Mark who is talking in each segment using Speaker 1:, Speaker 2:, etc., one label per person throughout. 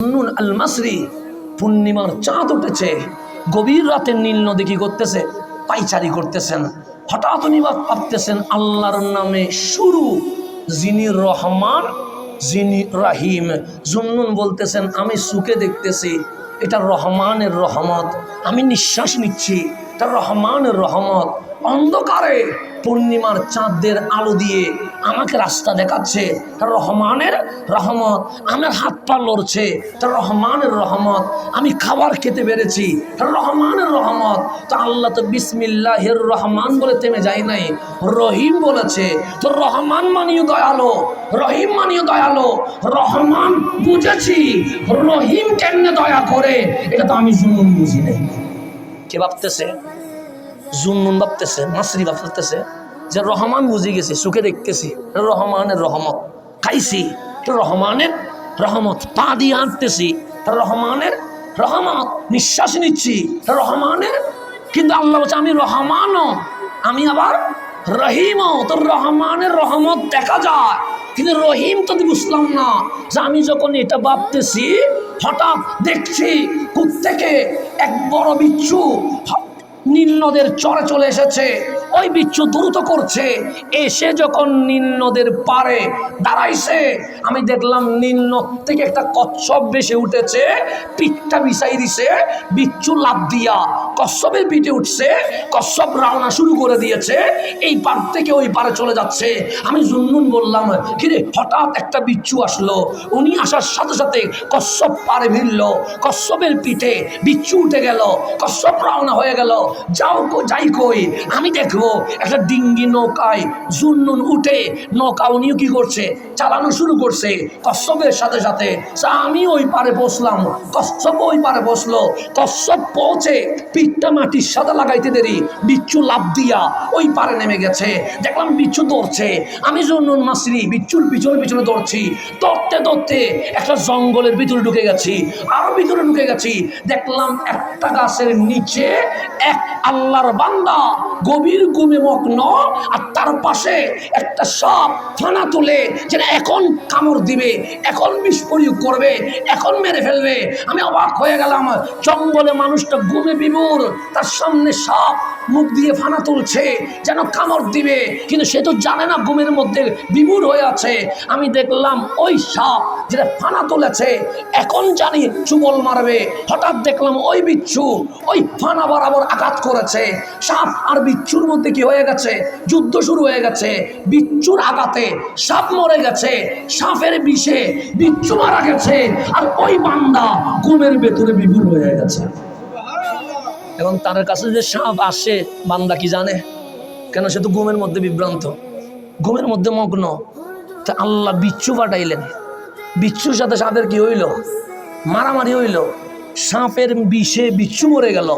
Speaker 1: নুন আল মাসরি পূর্ণিমার চাঁদ উঠেছে, গভীর রাতে নীল নদী কি করতেছে, পাইচারি করতেছেন। হঠাৎ উনি ভাবতেছেন আল্লাহর নামে শুরু, যিনি রহমান যিনি রাহিম। জুন্নুন বলতেছেন আমি সুখে দেখতেছি এটা রহমানের রহমত, আমি নিঃশ্বাস নিচ্ছি এটা রহমানের রহমত। অন্ধকারে পূর্ণিমার চাঁদের আলো দিয়ে আমাকে রাস্তা দেখাচ্ছে, এটা রহমানের রহমত। আমার হাত পা লড়ছে, এটা রহমানের রহমত। আমি খাবার খেতে পেরেছি, এটা রহমানের রহমত। তো আল্লাহ তো বিসমিল্লাহির রহমান বলে থেমে যায় নাই, রহিম বলেছে। তো রহমান মানিও দয়ালো, রহিম মানিও দয়ালো। রহমান বুঝেছি, রহিম কেমনে দয়া করে এটা তো আমি জুন্নুন বুঝি নাই। কে ভাবতেছে? জুন্নুন ভাবতেছে, মাসরি ভাবতেছে যে রহমান বুঝে গেছি, সুখে দেখতেছি রহমানের রহমত, খাইছি রহমানের রহমত, পা দিয়ে হাঁটতেছি রহমানের রহমত, নিঃশ্বাস নিচ্ছি রহমানের। কিন্তু আল্লাহ বলছে আমি রহমানও, আমি আবার রহিমও। তো রহমানের রহমত দেখা যায়, কিন্তু রহিম তো বুঝলাম না। যে আমি যখন এটা ভাবতেছি হঠাৎ দেখছি কোত্থেকে এক বড় বিচ্ছু নীল নদের চরে চলে এসেছে। ওই বিচ্ছু দ্রুত করছে, এসে যখন নীল নদের পারে দাঁড়াইছে, আমি দেখলাম নীল নদ থেকে একটা কচ্ছপ ভেসে উঠেছে, পিঠটা বিছাই দিছে। বিচ্ছু লাফ দিয়া কচ্ছপের পিঠে উঠছে, কচ্ছপ রওনা শুরু করে দিয়েছে, এই পার থেকে ওই পারে চলে যাচ্ছে। আমি জুন্নুন বললাম কিরে, হঠাৎ একটা বিচ্ছু আসলো, উনি আসার সাথে সাথে কচ্ছপ পারে ভিড়ল, কচ্ছপের পিঠে বিচ্ছু উঠে গেল, কচ্ছপ রওনা হয়ে গেল। যাই কই আমি দেখবো একটা ডিঙ্গি নৌকায় জুন্নুন উঠে, নৌকা উনিও কি করছে, চালানো শুরু করছে কচ্ছপের সাথে সাথে। আমি ওই পারে বসলাম, কচ্ছপ ওই পারে বসলো। কচ্ছপ পৌঁছে পিঠটা মাটির সাথে লাগাইতে দেরি বিচ্ছু লাফ দিয়া ওই পারে নেমে গেছে। দেখলাম বিচ্ছু দৌড়ছে, আমি জুন্নুন মাসরি বিচ্ছুর পিছনে পিছনে দৌড়ছি। দৌড়তে দৌড়তে একটা জঙ্গলের ভিতরে ঢুকে গেছি, আরো ভিতরে ঢুকে গেছি। দেখলাম একটা গাছের নিচে এক আল্লাহর বান্দা গভীর ঘুমে মগ্ন, আর তার পাশে একটা সাপ ফানা তুলে যেন এখন কামড় দিবে, এখন বিষ প্রয়োগ করবে, এখন মেরে ফেলবে। আমি অবাক হয়ে গেলাম, জঙ্গলে মানুষটা ঘুমে বিমূঢ়, তার সামনে সাপ মুখ দিয়ে ফানা তুলছে যেন কামড় দিবে, কিন্তু সে তো জানে না, ঘুমের মধ্যে বিমূঢ় হয়ে আছে। আমি দেখলাম ওই সাপ যেটা ফানা তুলেছে এখন জানি চুবল মারবে। হঠাৎ দেখলাম ওই বিচ্ছু ওই ফানা বরাবর আঘাত করেছে। সাপ আর বিচ্ছুর মধ্যে কি হয়ে গেছে, যুদ্ধ শুরু হয়ে গেছে। বিচ্ছুর আঘাতে সাপ মরে গেছে, সাপের বিষে বিচ্ছু মারা গেছে, আর ওই বান্দা ঘুমের ভেতরে বিভোর হয়ে গেছে। এবং তার কাছে যে সাপ আসে, বান্দা কি জানে? কেন, সে তো ঘুমের মধ্যে বিভ্রান্ত, ঘুমের মধ্যে মগ্ন। তা আল্লাহ বিচ্ছু পাঠাইলেন, বিচ্ছুর সাথে সাপের কি হইল, মারামারি হইল। সাপের বিষে বিচ্ছু মরে গেল,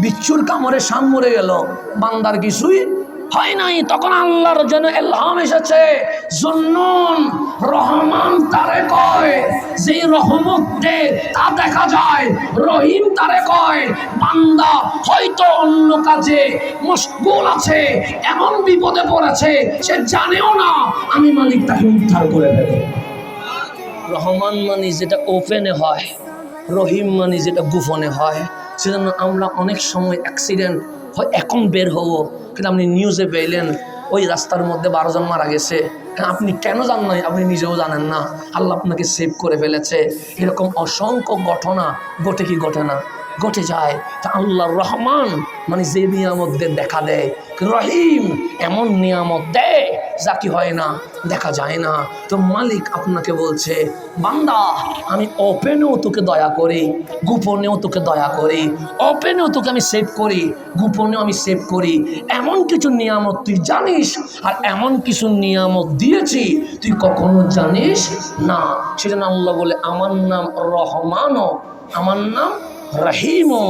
Speaker 1: বিচ্ছুর কামড়ে সাপ মরে গেল, বান্দার কিছুই হয় নাই। তখন আল্লাহর যেন ইলহাম এসেছে, জুন্নুন রহমান তারে কয়, যে রহমত দে তা দেখা যায়, রহিম তারে কয় বান্দা হয়তো অন্য কাজে মশগুল আছে, এমন বিপদে পড়েছে সে জানেও না, আমি মালিক তাকে উদ্ধার করে দেবে। রহমান মানে যেটা ওপেনে হয়, রহিম মানে যেটা গোপনে হয়। সেজন্য আমরা অনেক সময় অ্যাক্সিডেন্ট হয় এখন বের হবো, কিন্তু আপনি নিউজে পেলেন ওই রাস্তার মধ্যে 12 জন মারা গেছে, আপনি কেন জান নাই, আপনি নিজেও জানেন না, আল্লাহ আপনাকে সেভ করে ফেলেছে। এরকম অসংখ্য ঘটনা ঘটে কি ঘটে না, ঘটে যায়। তা আল্লাহ রহমান মানে যে নিয়ামত দেখা দেয়, রহিম এমন নিয়ামত দেয় যা কি হয় না, দেখা যায় না। তো মালিক আপনাকে বলছে, বান্দা আমি ওপেনেও তোকে দয়া করি, গোপনেও তোকে দয়া করি। ওপেনেও তোকে আমি সেভ করি, গোপনেও আমি সেভ করি। এমন কিছু নিয়ামত তুই জানিস, আর এমন কিছু নিয়ামত দিয়েছি তুই কখনো জানিস না। সেজন্য আল্লাহ বলে আমার নাম রহমানও, আমার নাম রহিমও।